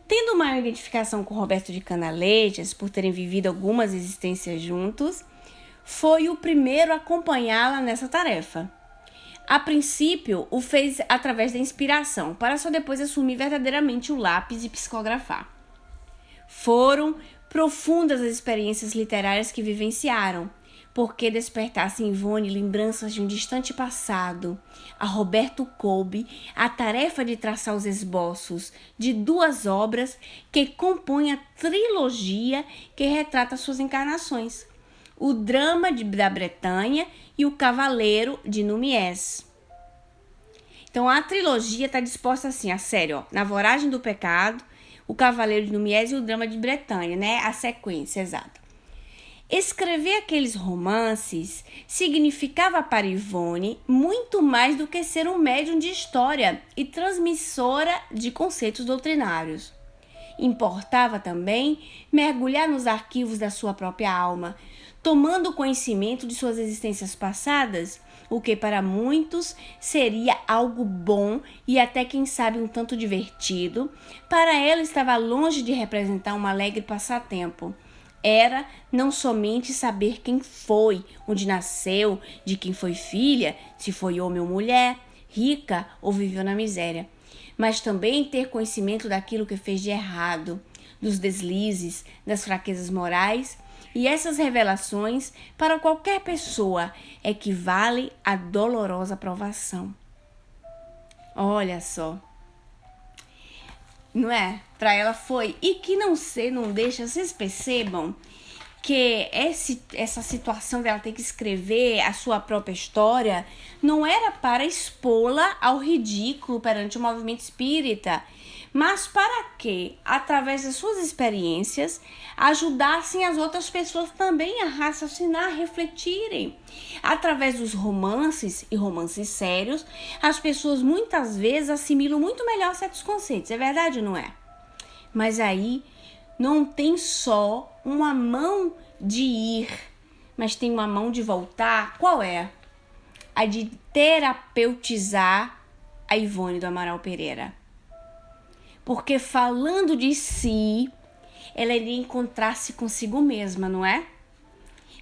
Tendo uma identificação com Roberto de Canalejas, por terem vivido algumas existências juntos, foi o primeiro a acompanhá-la nessa tarefa. A princípio, o fez através da inspiração, para só depois assumir verdadeiramente o lápis e psicografar. Foram profundas as experiências literárias que vivenciaram, porque despertassem em Ivone lembranças de um distante passado. A Roberto coube a tarefa de traçar os esboços de 2 obras que compõem a trilogia que retrata suas encarnações: o Drama da Bretanha e o Cavaleiro de Numies. Então a trilogia está disposta assim, a sério, ó, Na Voragem do Pecado, o Cavaleiro de Numies e o Drama de Bretanha, né? A sequência exata. Escrever aqueles romances significava para Ivone muito mais do que ser um médium de história e transmissora de conceitos doutrinários. Importava também mergulhar nos arquivos da sua própria alma, tomando conhecimento de suas existências passadas, o que para muitos seria algo bom e até quem sabe um tanto divertido, para ela estava longe de representar um alegre passatempo. Era não somente saber quem foi, onde nasceu, de quem foi filha, se foi homem ou mulher, rica ou viveu na miséria, mas também ter conhecimento daquilo que fez de errado, dos deslizes, das fraquezas morais, e essas revelações, para qualquer pessoa, equivalem à dolorosa provação. Olha só. Não é? Para ela foi. E que não deixa, vocês percebam que essa situação dela ter que escrever a sua própria história não era para expô-la ao ridículo perante o movimento espírita, mas para que, através das suas experiências, ajudassem as outras pessoas também a raciocinar, a refletirem. Através dos romances e romances sérios, as pessoas muitas vezes assimilam muito melhor certos conceitos, é verdade ou não é? Mas aí não tem só uma mão de ir, mas tem uma mão de voltar. Qual é? A de terapeutizar a Ivone do Amaral Pereira. Porque falando de si, ela iria encontrar-se consigo mesma, não é?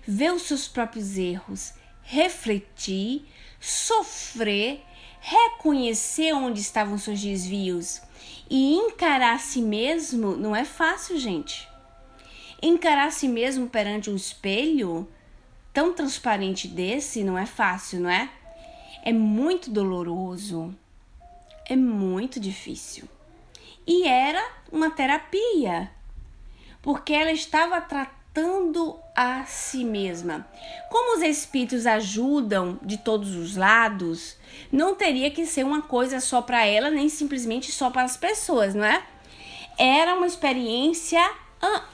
Ver os seus próprios erros, refletir, sofrer, reconhecer onde estavam seus desvios e encarar a si mesmo não é fácil, gente. Encarar a si mesmo perante um espelho tão transparente desse não é fácil, não é? É muito doloroso, é muito difícil. E era uma terapia, porque ela estava tratando a si mesma. Como os espíritos ajudam de todos os lados, não teria que ser uma coisa só para ela, nem simplesmente só para as pessoas, não é? Era uma experiência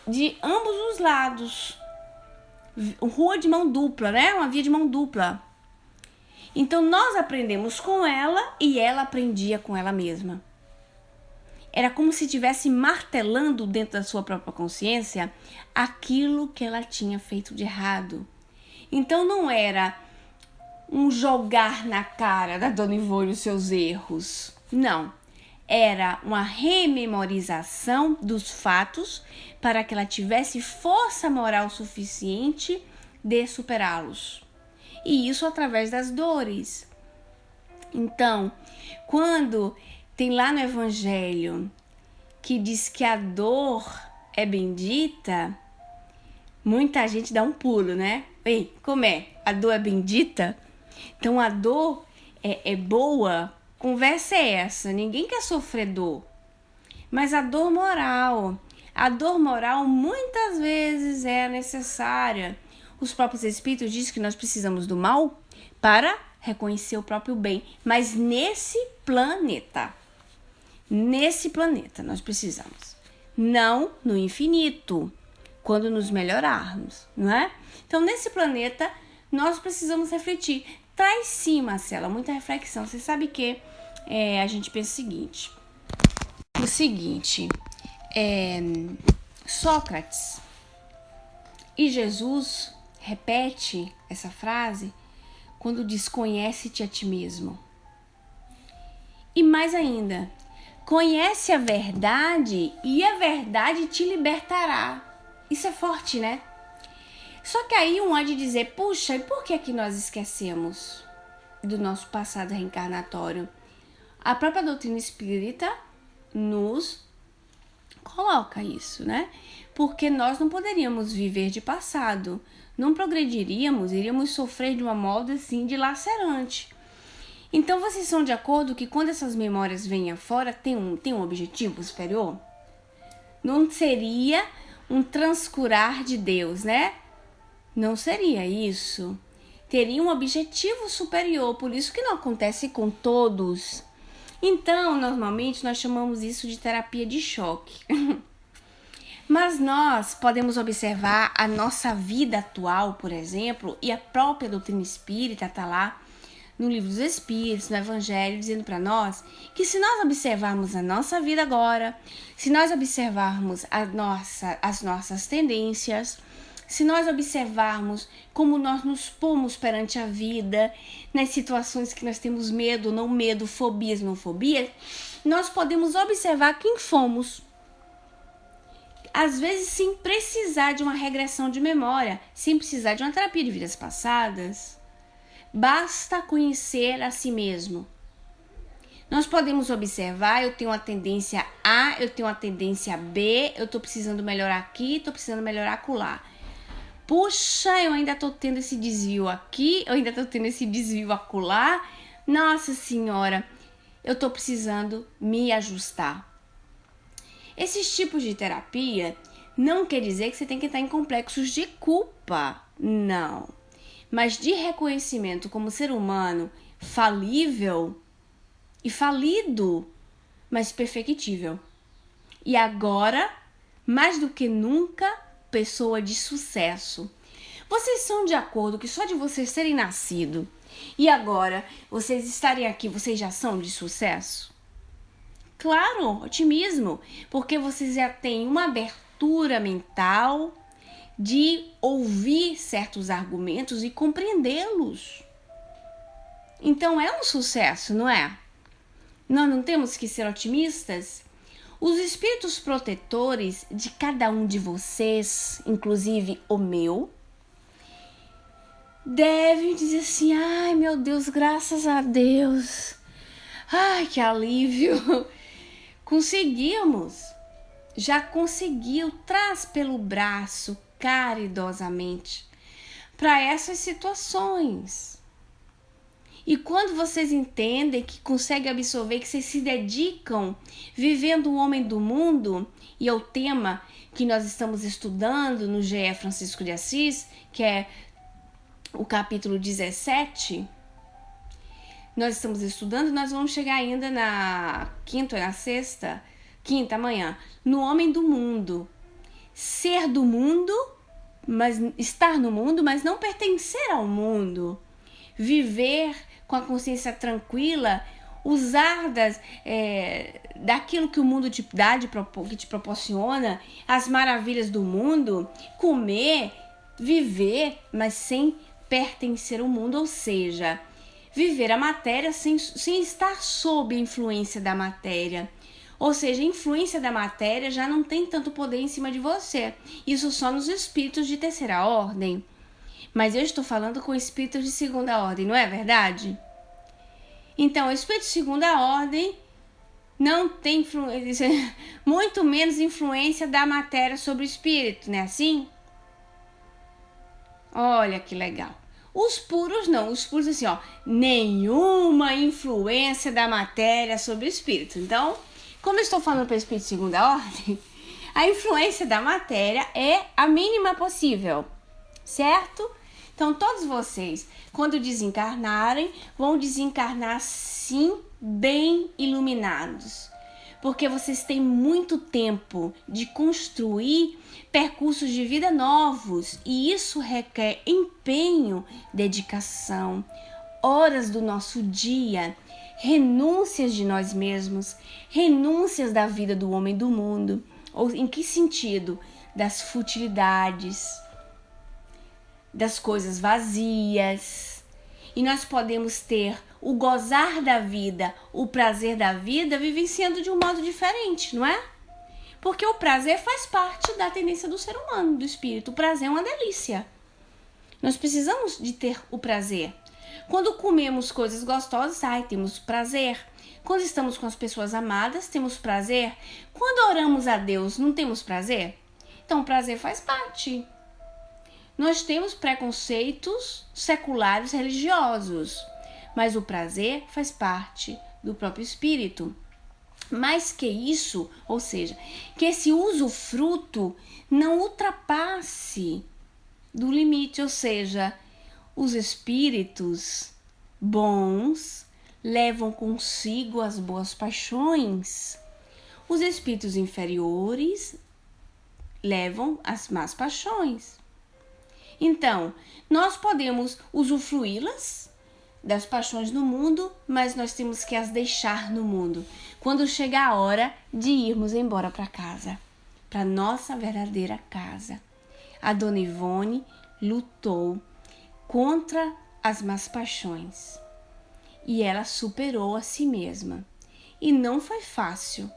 de ambos os lados. Rua de mão dupla, né? Uma via de mão dupla. Então nós aprendemos com ela e ela aprendia com ela mesma. Era como se estivesse martelando dentro da sua própria consciência aquilo que ela tinha feito de errado. Então não era um jogar na cara da Dona Ivone os seus erros. Não. Era uma rememorização dos fatos para que ela tivesse força moral suficiente de superá-los. E isso através das dores. Então, quando tem lá no Evangelho que diz que a dor é bendita, muita gente dá um pulo, né? Ei, como é? A dor é bendita? Então a dor é boa? Conversa é essa? Ninguém quer sofrer dor. Mas a dor moral, A dor moral muitas vezes é necessária. Os próprios espíritos dizem que nós precisamos do mal para reconhecer o próprio bem. Mas nesse planeta nós precisamos. Não no infinito, quando nos melhorarmos, não é? Então, nesse planeta, nós precisamos refletir. Traz sim, Marcela, muita reflexão. Você sabe que a gente pensa o seguinte, Sócrates e Jesus repete essa frase quando diz: conhece-te a ti mesmo. E mais ainda, conhece a verdade e a verdade te libertará. Isso é forte, né? Só que aí um há de dizer: puxa, e por que nós esquecemos do nosso passado reencarnatório? A própria doutrina espírita nos coloca isso, né? Porque nós não poderíamos viver de passado, não progrediríamos, iríamos sofrer de uma modo assim dilacerante. Então vocês são de acordo que quando essas memórias vêm afora, tem um objetivo superior? Não seria um transcurar de Deus, né? Não seria isso. Teria um objetivo superior, por isso que não acontece com todos. Então, normalmente, nós chamamos isso de terapia de choque. Mas nós podemos observar a nossa vida atual, por exemplo, e a própria doutrina espírita está lá no Livro dos Espíritos, no Evangelho, dizendo para nós que se nós observarmos a nossa vida agora, se nós observarmos as nossas tendências, se nós observarmos como nós nos pomos perante a vida, nas situações que nós temos medo, não medo, fobias, não fobias, nós podemos observar quem fomos. Às vezes, sem precisar de uma regressão de memória, sem precisar de uma terapia de vidas passadas. Basta conhecer a si mesmo. Nós podemos observar: eu tenho uma tendência A, eu tenho uma tendência B, eu estou precisando melhorar aqui, estou precisando melhorar acolá. Puxa, eu ainda estou tendo esse desvio aqui, eu ainda estou tendo esse desvio acolá. Nossa Senhora, eu estou precisando me ajustar. Esses tipos de terapia não quer dizer que você tem que estar em complexos de culpa, não. Mas de reconhecimento como ser humano falível e falido, mas perfectível. E agora, mais do que nunca, pessoa de sucesso. Vocês são de acordo que só de vocês terem nascido e agora vocês estarem aqui, vocês já são de sucesso? Claro, otimismo, porque vocês já têm uma abertura mental de ouvir certos argumentos e compreendê-los. Então é um sucesso, não é? Nós não temos que ser otimistas? Os espíritos protetores de cada um de vocês, inclusive o meu, devem dizer assim: ai meu Deus, graças a Deus, ai que alívio, conseguimos, já conseguiu, traz pelo braço caridosamente para essas situações. E quando vocês entendem que conseguem absorver, que vocês se dedicam vivendo o homem do mundo, e é o tema que nós estamos estudando no GE Francisco de Assis, que é o capítulo 17, nós estamos estudando, nós vamos chegar ainda na quinta amanhã, no homem do mundo. Ser do mundo, mas estar no mundo, mas não pertencer ao mundo. Viver com a consciência tranquila, usar daquilo que o mundo te dá, que te proporciona, as maravilhas do mundo, comer, viver, mas sem pertencer ao mundo, ou seja, viver a matéria sem estar sob a influência da matéria. Ou seja, a influência da matéria já não tem tanto poder em cima de você. Isso só nos espíritos de terceira ordem. Mas eu estou falando com espíritos de segunda ordem, não é verdade? Então, o espírito de segunda ordem não tem muito menos influência da matéria sobre o espírito, não é assim? Olha que legal. Os puros não, os puros assim, nenhuma influência da matéria sobre o espírito. Então, como eu estou falando para o espírito de segunda ordem, A influência da matéria é a mínima possível, certo? Então, todos vocês, quando desencarnarem, vão desencarnar sim bem iluminados, porque vocês têm muito tempo de construir percursos de vida novos e isso requer empenho, dedicação, horas do nosso dia, renúncias de nós mesmos, renúncias da vida do homem do mundo. Ou em que sentido? Das futilidades, das coisas vazias. E nós podemos ter o gozar da vida, o prazer da vida, vivenciando de um modo diferente, não é? Porque o prazer faz parte da tendência do ser humano, do espírito. O prazer é uma delícia. Nós precisamos de ter o prazer. Quando comemos coisas gostosas, temos prazer. Quando estamos com as pessoas amadas, temos prazer. Quando oramos a Deus, não temos prazer? Então, o prazer faz parte. Nós temos preconceitos seculares religiosos, mas o prazer faz parte do próprio espírito. Mais que isso, ou seja, que esse usufruto não ultrapasse do limite, ou seja, os espíritos bons levam consigo as boas paixões. Os espíritos inferiores levam as más paixões. Então, nós podemos usufruí-las das paixões no mundo, mas nós temos que as deixar no mundo quando chegar a hora de irmos embora para casa, para nossa verdadeira casa. A Dona Ivone lutou contra as más paixões e ela superou a si mesma. E não foi fácil,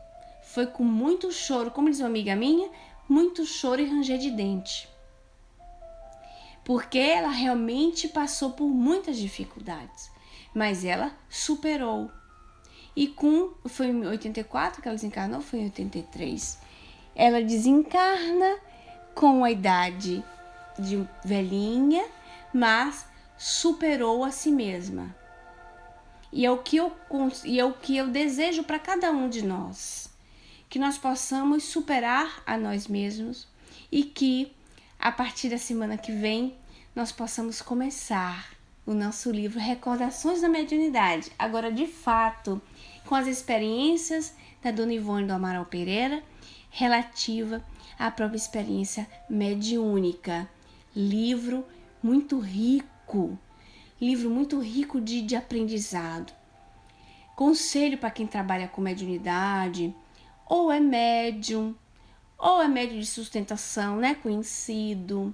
foi com muito choro, como diz uma amiga minha, muito choro e ranger de dente. Porque ela realmente passou por muitas dificuldades, mas ela superou. E foi em 84 que ela desencarnou, foi em 83. Ela desencarna com a idade de velhinha, mas superou a si mesma. E é o que eu desejo para cada um de nós, que nós possamos superar a nós mesmos e que a partir da semana que vem, nós possamos começar o nosso livro Recordações da Mediunidade. Agora, de fato, com as experiências da Dona Ivone do Amaral Pereira, relativa à própria experiência mediúnica. Livro muito rico de aprendizado. Conselho para quem trabalha com mediunidade, ou é médium de sustentação, né, conhecido,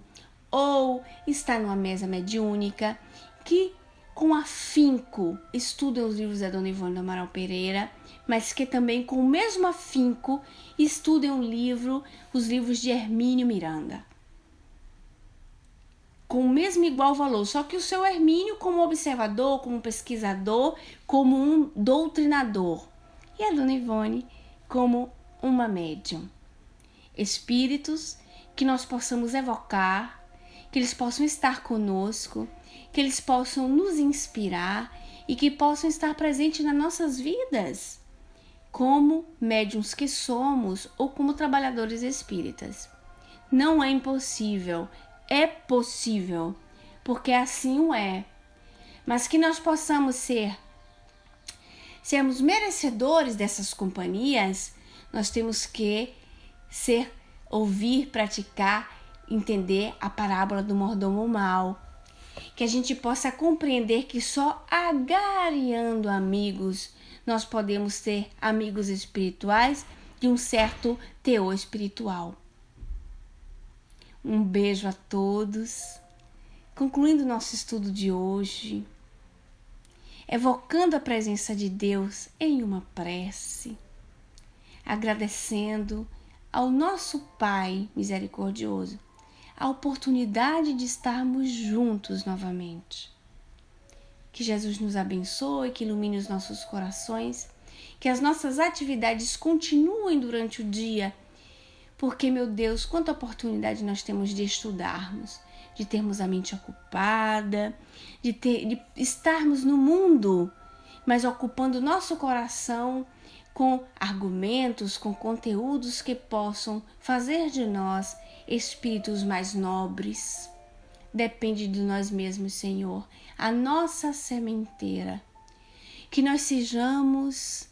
ou está numa mesa mediúnica, que com afinco estudem os livros da Dona Ivone do Amaral Pereira, mas que também com o mesmo afinco estudem os livros de Hermínio Miranda. Com o mesmo igual valor, só que o seu Hermínio como observador, como pesquisador, como um doutrinador, e a Dona Ivone como uma médium. Espíritos que nós possamos evocar, que eles possam estar conosco, que eles possam nos inspirar e que possam estar presentes nas nossas vidas, como médiuns que somos ou como trabalhadores espíritas. Não é impossível, é possível, porque assim o é. Mas que nós possamos sermos merecedores dessas companhias, nós temos que ouvir, praticar, entender a parábola do mordomo mau. Que a gente possa compreender que só agariando amigos nós podemos ter amigos espirituais de um certo teor espiritual. Um beijo a todos. Concluindo nosso estudo de hoje, evocando a presença de Deus em uma prece, agradecendo ao nosso Pai misericordioso a oportunidade de estarmos juntos novamente. Que Jesus nos abençoe, que ilumine os nossos corações, que as nossas atividades continuem durante o dia, porque, meu Deus, quanta oportunidade nós temos de estudarmos, de termos a mente ocupada, de estarmos no mundo, mas ocupando nosso coração com argumentos, com conteúdos que possam fazer de nós espíritos mais nobres. Depende de nós mesmos, Senhor, a nossa sementeira. Que nós sejamos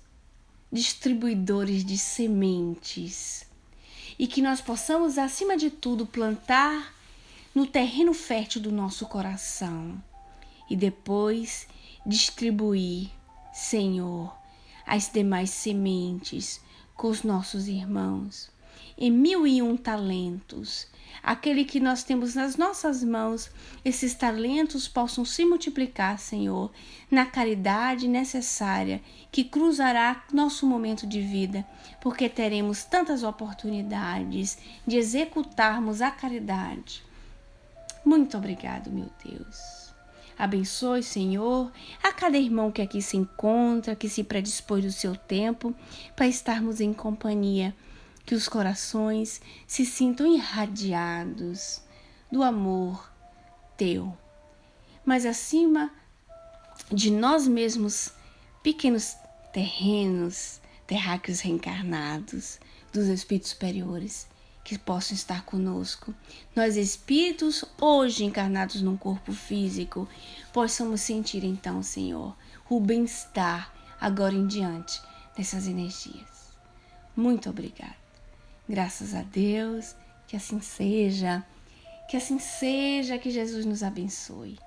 distribuidores de sementes e que nós possamos, acima de tudo, plantar no terreno fértil do nosso coração e depois distribuir, Senhor, as demais sementes com os nossos irmãos em 1001 talentos. Aquele que nós temos nas nossas mãos, esses talentos possam se multiplicar, Senhor, na caridade necessária que cruzará nosso momento de vida, porque teremos tantas oportunidades de executarmos a caridade. Muito obrigado, meu Deus. Abençoe, Senhor, a cada irmão que aqui se encontra, que se predispôs do seu tempo para estarmos em companhia. Que os corações se sintam irradiados do amor teu. Mas acima de nós mesmos, pequenos terráqueos reencarnados, dos espíritos superiores, que possam estar conosco. Nós espíritos, hoje encarnados num corpo físico, possamos sentir então, Senhor, o bem-estar agora em diante dessas energias. Muito obrigada. Graças a Deus, que assim seja, que Jesus nos abençoe.